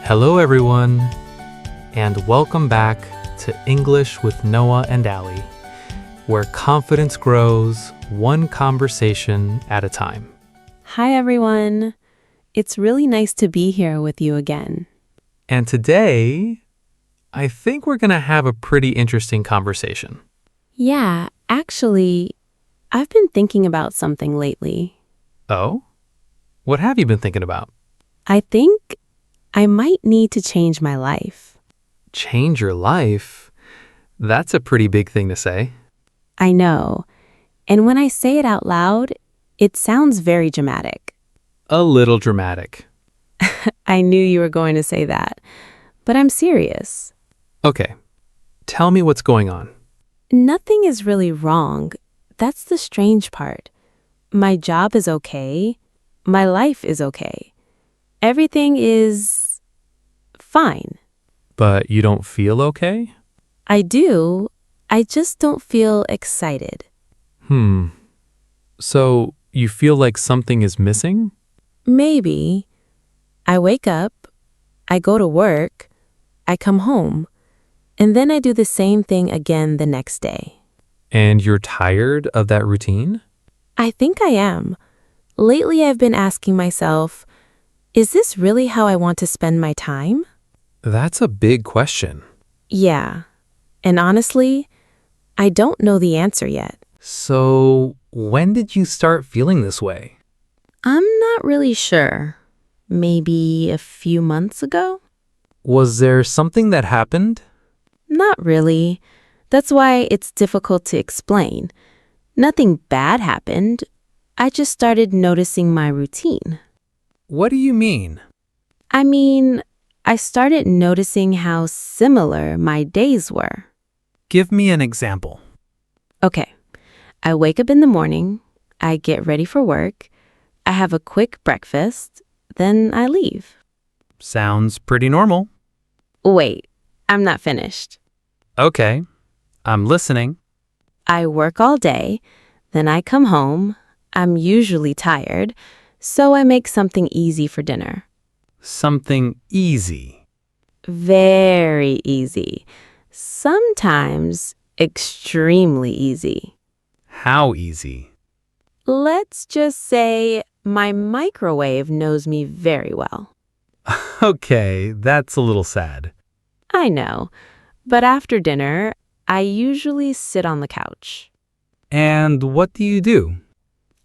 Hello, everyone, and welcome back to English with Noah and Allie, where confidence grows one conversation at a time. Hi, everyone. It's really nice to be here with you again. And today, I think we're going to have a pretty interesting conversation. Yeah, actually, I've been thinking about something lately. Oh? What have you been thinking about? I think I might need to change my life. Change your life? That's a pretty big thing to say. I know. And when I say it out loud, it sounds very dramatic. A little dramatic. I knew you were going to say that, but I'm serious. Okay, tell me what's going on. Nothing is really wrong. That's the strange part. My job is okay. My life is okay. Everything is fine. But you don't feel okay? I do. I just don't feel excited. So you feel like something is missing? Maybe. I wake up, I go to work, I come home, and then I do the same thing again the next day. And you're tired of that routine? I think I am. Lately I've been asking myself, is this really how I want to spend my time? That's a big question. Yeah. And honestly, I don't know the answer yet. So when did you start feeling this way? I'm not really sure. Maybe a few months ago? Was there something that happened? Not really. That's why it's difficult to explain. Nothing bad happened. I just started noticing my routine. What do you mean? I started noticing how similar my days were. Give me an example. Okay, I wake up in the morning, I get ready for work, I have a quick breakfast, then I leave. Sounds pretty normal. Wait, I'm not finished. Okay, I'm listening. I work all day, then I come home, I'm usually tired, so I make something easy for dinner. Something easy. Very easy. Sometimes extremely easy. How easy? Let's just say my microwave knows me very well. Okay, that's a little sad. I know, but after dinner, I usually sit on the couch. And what do you do?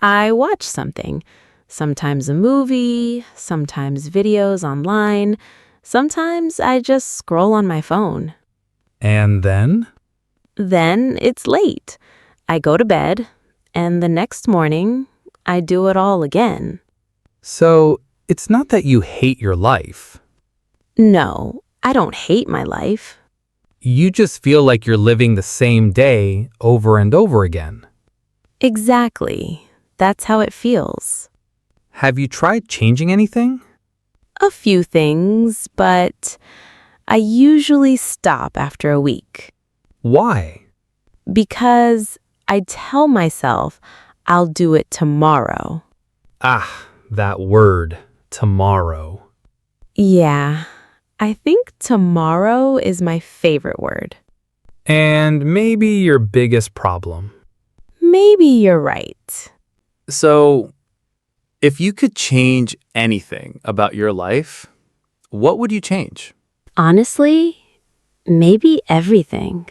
I watch something. Sometimes a movie, sometimes videos online, sometimes I just scroll on my phone. And then? Then it's late. I go to bed, and the next morning, I do it all again. So it's not that you hate your life. No, I don't hate my life. You just feel like you're living the same day over and over again. Exactly. That's how it feels. Have you tried changing anything? A few things, but I usually stop after a week. Why? Because I tell myself I'll do it tomorrow. Ah, that word, tomorrow. Yeah, I think tomorrow is my favorite word. And maybe your biggest problem. Maybe you're right. So, if you could change anything about your life, what would you change? Honestly, maybe everything.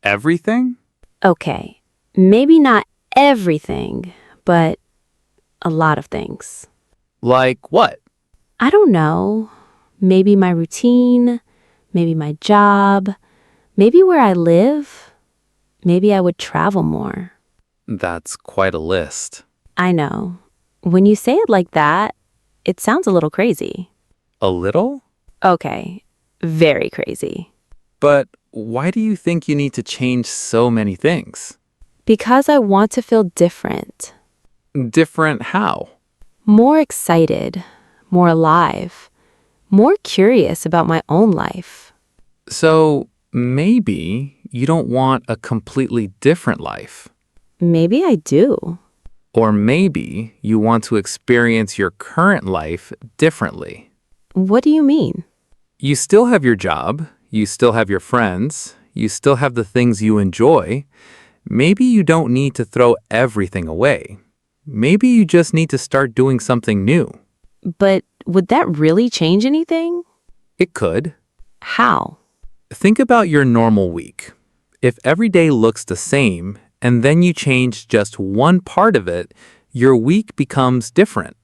Everything? Okay, maybe not everything, but a lot of things. Like what? I don't know. Maybe my routine, maybe my job, maybe where I live. Maybe I would travel more. That's quite a list. I know. When you say it like that, it sounds a little crazy. A little? Okay, very crazy. But why do you think you need to change so many things? Because I want to feel different, Different how? more excited, more alive, more curious about my own life. So maybe you don't want a completely different life. Maybe I do. Or maybe you want to experience your current life differently. What do you mean? You still have your job, you still have your friends, you still have the things you enjoy. Maybe you don't need to throw everything away. Maybe you just need to start doing something new. But would that really change anything? It could. How? Think about your normal week. If every day looks the same and then you change just one part of it, your week becomes different.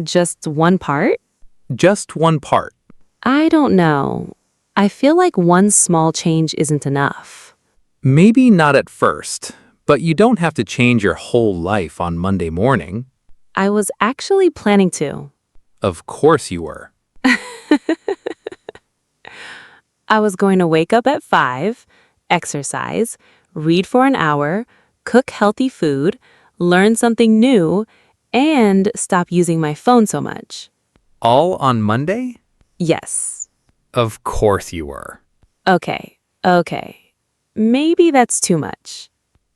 Just one part? Just one part. I don't know. I feel like one small change isn't enough. Maybe not at first, but you don't have to change your whole life on Monday morning. I was actually planning to. Of course you were. I was going to wake up at 5, exercise, read for an hour, cook healthy food, learn something new, and stop using my phone so much. All on Monday? Yes. Of course you were. Okay. Maybe that's too much.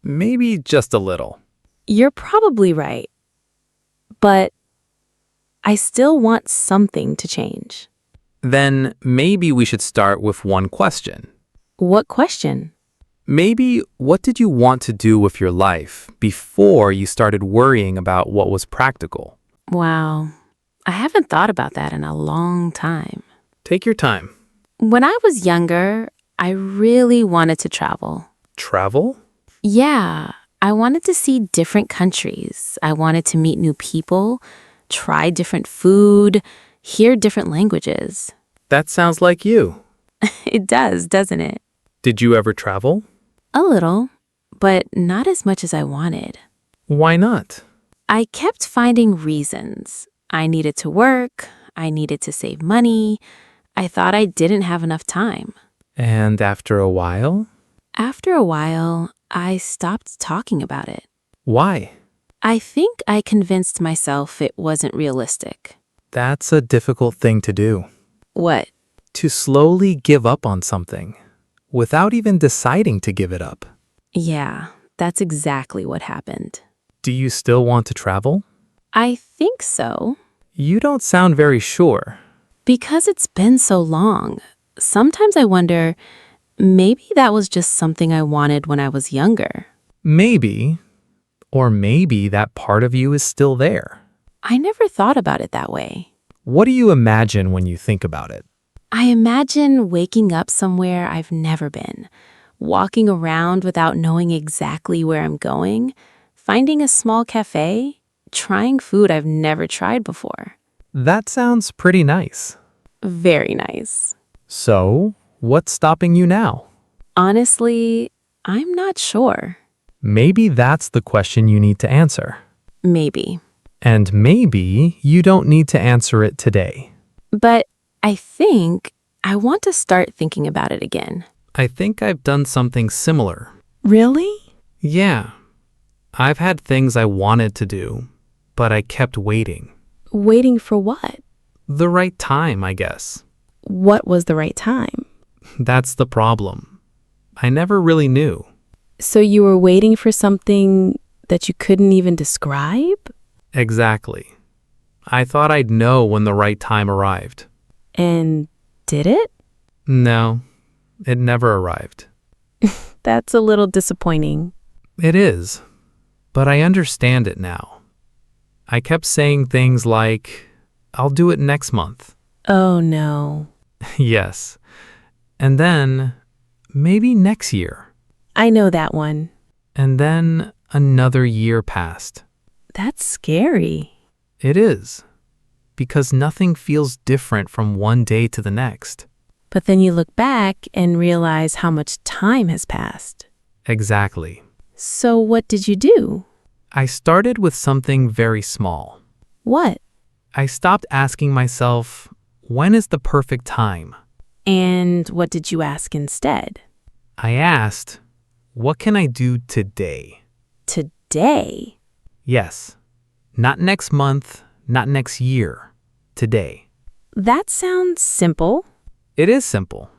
Maybe just a little. You're probably right. But I still want something to change. Then maybe we should start with one question. What question? Maybe what did you want to do with your life before you started worrying about what was practical? Wow. I haven't thought about that in a long time. Take your time. When I was younger, I really wanted to travel. Travel? Yeah, I wanted to see different countries. I wanted to meet new people, try different food, hear different languages. That sounds like you. It does, doesn't it? Did you ever travel? A little, but not as much as I wanted. Why not? I kept finding reasons. I needed to work. I needed to save money. I thought I didn't have enough time. And after a while? After a while, I stopped talking about it. Why? I think I convinced myself it wasn't realistic. That's a difficult thing to do. What? To slowly give up on something without even deciding to give it up. Yeah, that's exactly what happened. Do you still want to travel? I think so. You don't sound very sure. Because it's been so long, sometimes I wonder, maybe that was just something I wanted when I was younger. Maybe. Or maybe that part of you is still there. I never thought about it that way. What do you imagine when you think about it? I imagine waking up somewhere I've never been, walking around without knowing exactly where I'm going, finding a small cafe, trying food I've never tried before. That sounds pretty nice. Very nice. So, what's stopping you now? Honestly, I'm not sure. Maybe that's the question you need to answer. Maybe. And maybe you don't need to answer it today. But I think I want to start thinking about it again. I think I've done something similar. Really? Yeah. I've had things I wanted to do, but I kept waiting. Waiting for what? The right time, I guess. What was the right time? That's the problem. I never really knew. So you were waiting for something that you couldn't even describe? Exactly. I thought I'd know when the right time arrived. And did it? No, it never arrived. That's a little disappointing. It is, but I understand it now. I kept saying things like, I'll do it next month. Oh no. Yes. And then, maybe next year. I know that one. And then another year passed. That's scary. It is, because nothing feels different from one day to the next. But then you look back and realize how much time has passed. Exactly. So what did you do? I started with something very small. What? I stopped asking myself, when is the perfect time? And what did you ask instead? I asked, what can I do today? Today? Yes. Not next month, not next year. Today. That sounds simple. It is simple.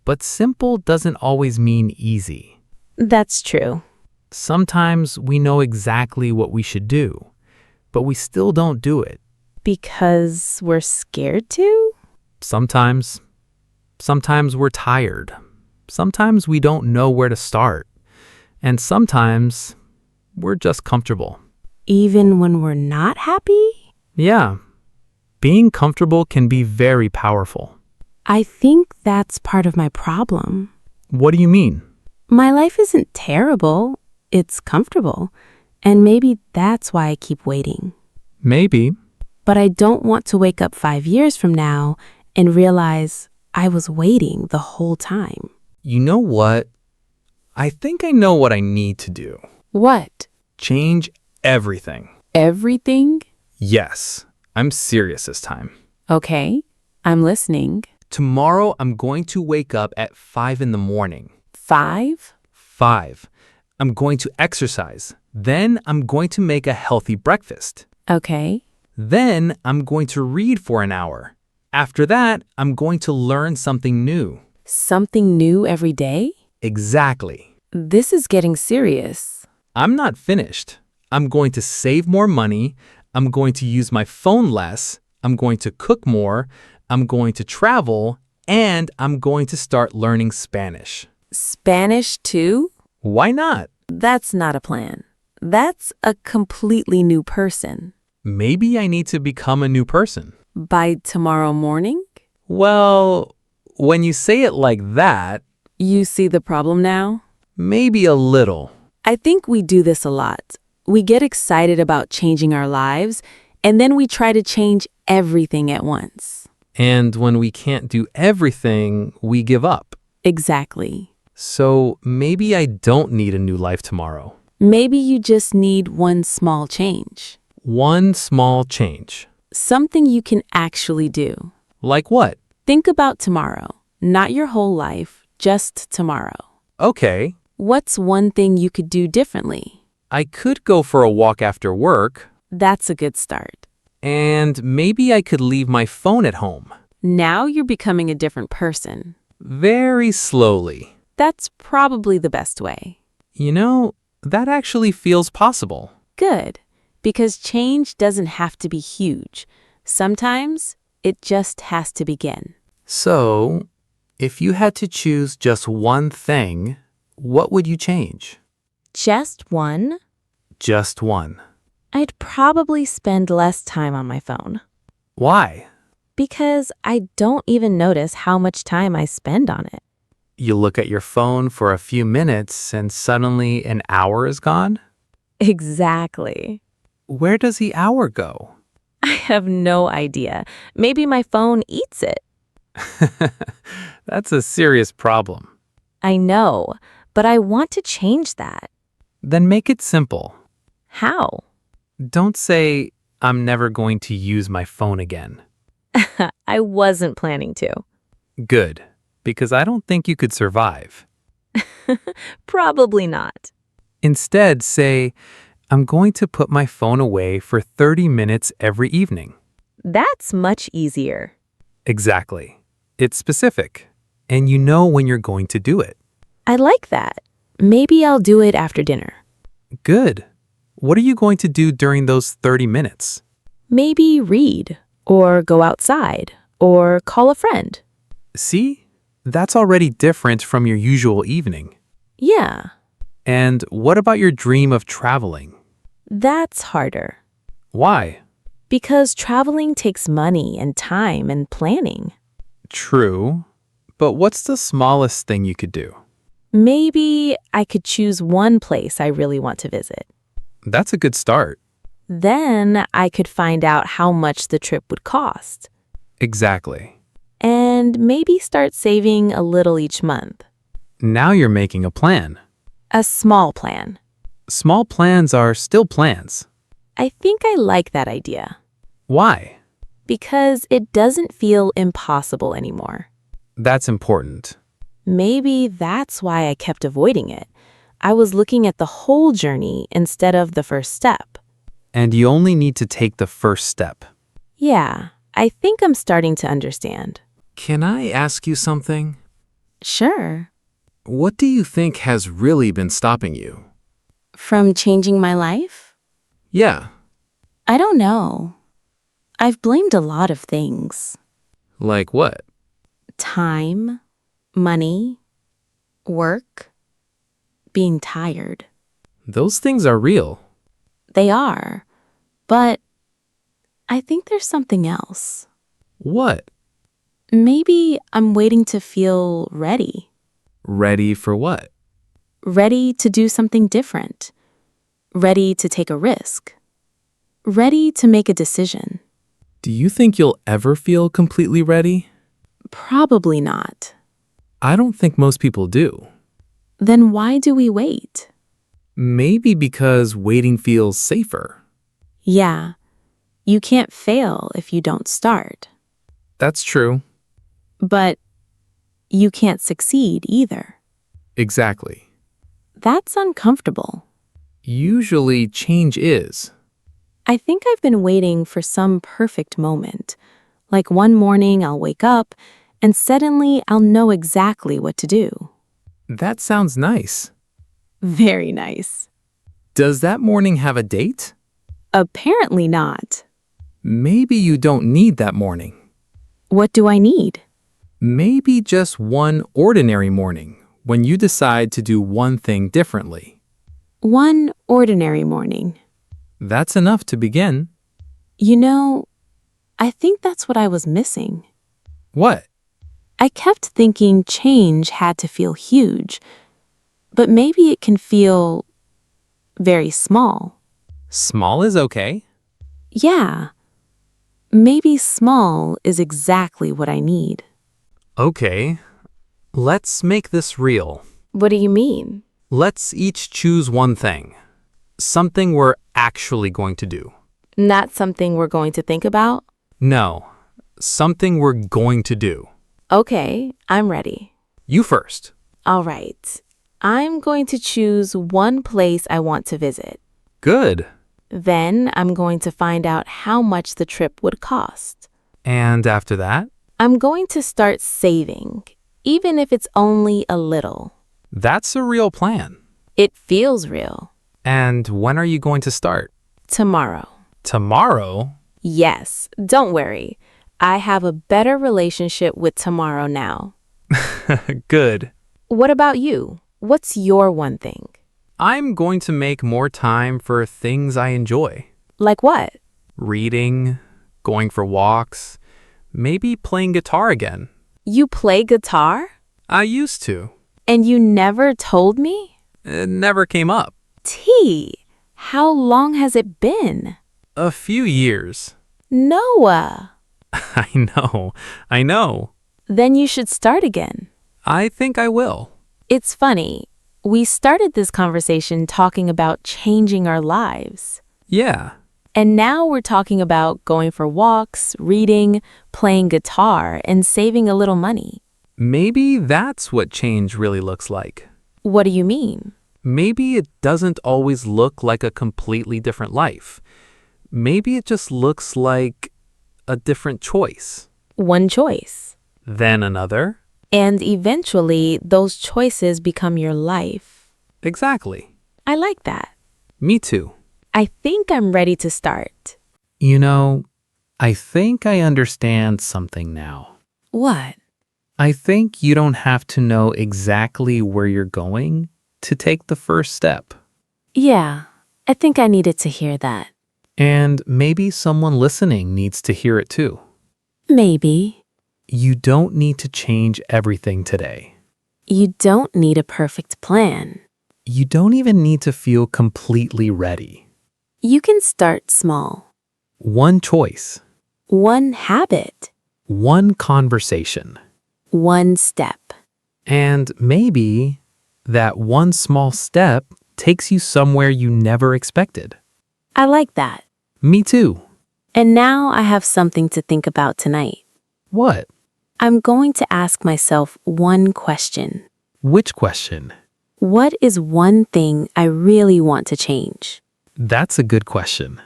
But simple doesn't always mean easy. That's true. Sometimes we know exactly what we should do, but we still don't do it. Because we're scared to? Sometimes. Sometimes we're tired. Sometimes we don't know where to start. And sometimes we're just comfortable. Even when we're not happy? Yeah, being comfortable can be very powerful. I think that's part of my problem. What do you mean? My life isn't terrible. It's comfortable. And maybe that's why I keep waiting. Maybe. But I don't want to wake up 5 years from now and realize I was waiting the whole time. You know what? I think I know what I need to do. What? Change everything. Everything? Yes, I'm serious this time. Okay, I'm listening. Tomorrow I'm going to wake up at 5 in the morning. 5? 5. I'm going to exercise. Then I'm going to make a healthy breakfast. Okay. Then I'm going to read for an hour. After that, I'm going to learn something new. Something new every day? Exactly. This is getting serious. I'm not finished. I'm going to save more money. I'm going to use my phone less. I'm going to cook more. I'm going to travel. And I'm going to start learning Spanish. Spanish too? Why not? That's not a plan. That's a completely new person. Maybe I need to become a new person. By tomorrow morning? Well, when you say it like that, You see the problem now? maybe a little. I think we do this a lot. We get excited about changing our lives, and then we try to change everything at once. And when we can't do everything, we give up. Exactly. So maybe I don't need a new life tomorrow. Maybe you just need one small change. One small change. Something you can actually do. Like what? Think about tomorrow, not your whole life, just tomorrow. Okay, What's one thing you could do differently? I could go for a walk after work, That's a good start. and maybe I could leave my phone at home. Now you're becoming a different person. Very slowly. That's probably the best way. You know, that actually feels possible. Good, because change doesn't have to be huge. Sometimes it just has to begin. So, if you had to choose just one thing, what would you change? Just one? Just one. I'd probably spend less time on my phone. Why? Because I don't even notice how much time I spend on it. You look at your phone for a few minutes and suddenly an hour is gone? Exactly. Where does the hour go? I have no idea. Maybe my phone eats it. That's a serious problem. I know, but I want to change that. Then make it simple. How? Don't say, I'm never going to use my phone again. I wasn't planning to. Good, because I don't think you could survive. Probably not. Instead, say, I'm going to put my phone away for 30 minutes every evening. That's much easier. Exactly. It's specific, and you know when you're going to do it. I like that. Maybe I'll do it after dinner. Good. What are you going to do during those 30 minutes? Maybe read, or go outside, or call a friend. See? That's already different from your usual evening. Yeah, And what about your dream of traveling? that's harder. Why? Because traveling takes money and time and planning. True. But what's the smallest thing you could do? Maybe I could choose one place I really want to visit. That's a good start. Then I could find out how much the trip would cost. Exactly. And maybe start saving a little each month. Now you're making a plan. A small plan. Small plans are still plans. I think I like that idea. Why? Because it doesn't feel impossible anymore. That's important. Maybe that's why I kept avoiding it. I was looking at the whole journey instead of the first step. And you only need to take the first step. Yeah, I think I'm starting to understand. Can I ask you something? Sure. What do you think has really been stopping you? From changing my life? Yeah, I don't know. I've blamed a lot of things. like what? Time, money, work, being tired. Those things are real. They are. But I think there's something else. What? Maybe I'm waiting to feel ready. Ready for what? Ready to do something different. Ready to take a risk. Ready to make a decision. Do you think you'll ever feel completely ready? Probably not. I don't think most people do. Then why do we wait? Maybe because waiting feels safer. Yeah, you can't fail if you don't start. That's true. But you can't succeed either. Exactly. That's uncomfortable. Usually change is. I think I've been waiting for some perfect moment. Like one morning I'll wake up and suddenly I'll know exactly what to do. That sounds nice. Very nice. Does that morning have a date? Apparently not. Maybe you don't need that morning. What do I need? Maybe just one ordinary morning when you decide to do one thing differently. One ordinary morning. That's enough to begin. You know, I think that's what I was missing. What? I kept thinking change had to feel huge, but maybe it can feel very small. Small is okay. Yeah, maybe small is exactly what I need. Okay, let's make this real. What do you mean? Let's each choose one thing. Something we're actually going to do. Not something we're going to think about? No, something we're going to do. Okay, I'm ready. You first. All right. I'm going to choose one place I want to visit. Good. Then I'm going to find out how much the trip would cost. And after that? I'm going to start saving, even if it's only a little. That's a real plan. It feels real. And when are you going to start? Tomorrow. Tomorrow? Yes, don't worry. I have a better relationship with tomorrow now. Good. What about you? What's your one thing? I'm going to make more time for things I enjoy. Like what? Reading, going for walks, maybe playing guitar again. You play guitar? I used to. And you never told me? It never came up. T, how long has it been? A few years. Noah. I know. Then you should start again. I think I will. It's funny. We started this conversation talking about changing our lives. Yeah. And now we're talking about going for walks, reading, playing guitar, and saving a little money. Maybe that's what change really looks like. What do you mean? Maybe it doesn't always look like a completely different life. Maybe it just looks like a different choice. One choice. Then another. And eventually, those choices become your life. Exactly. I like that. Me too. I think I'm ready to start. You know, I think I understand something now. What? I think you don't have to know exactly where you're going to take the first step. Yeah, I think I needed to hear that. And maybe someone listening needs to hear it too. Maybe. You don't need to change everything today. You don't need a perfect plan. You don't even need to feel completely ready. You can start small. One choice, One habit. one conversation, One step. and maybe that one small step takes you somewhere you never expected. I like that. Me too. And now I have something to think about tonight. What? I'm going to ask myself one question. Which question? What is one thing I really want to change? That's a good question.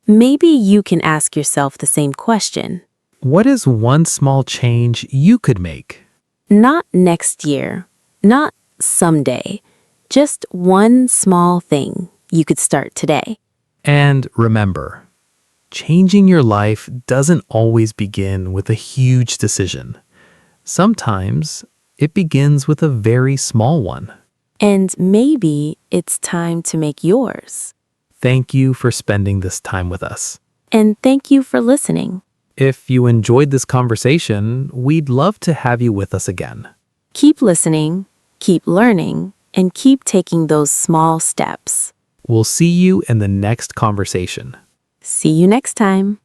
Maybe you can ask yourself the same question. What is one small change you could make? Not next year, not someday, just one small thing you could start today. And remember, changing your life doesn't always begin with a huge decision. Sometimes it begins with a very small one. And maybe it's time to make yours. Thank you for spending this time with us. And thank you for listening. If you enjoyed this conversation, we'd love to have you with us again. Keep listening, keep learning, and keep taking those small steps. We'll see you in the next conversation. See you next time.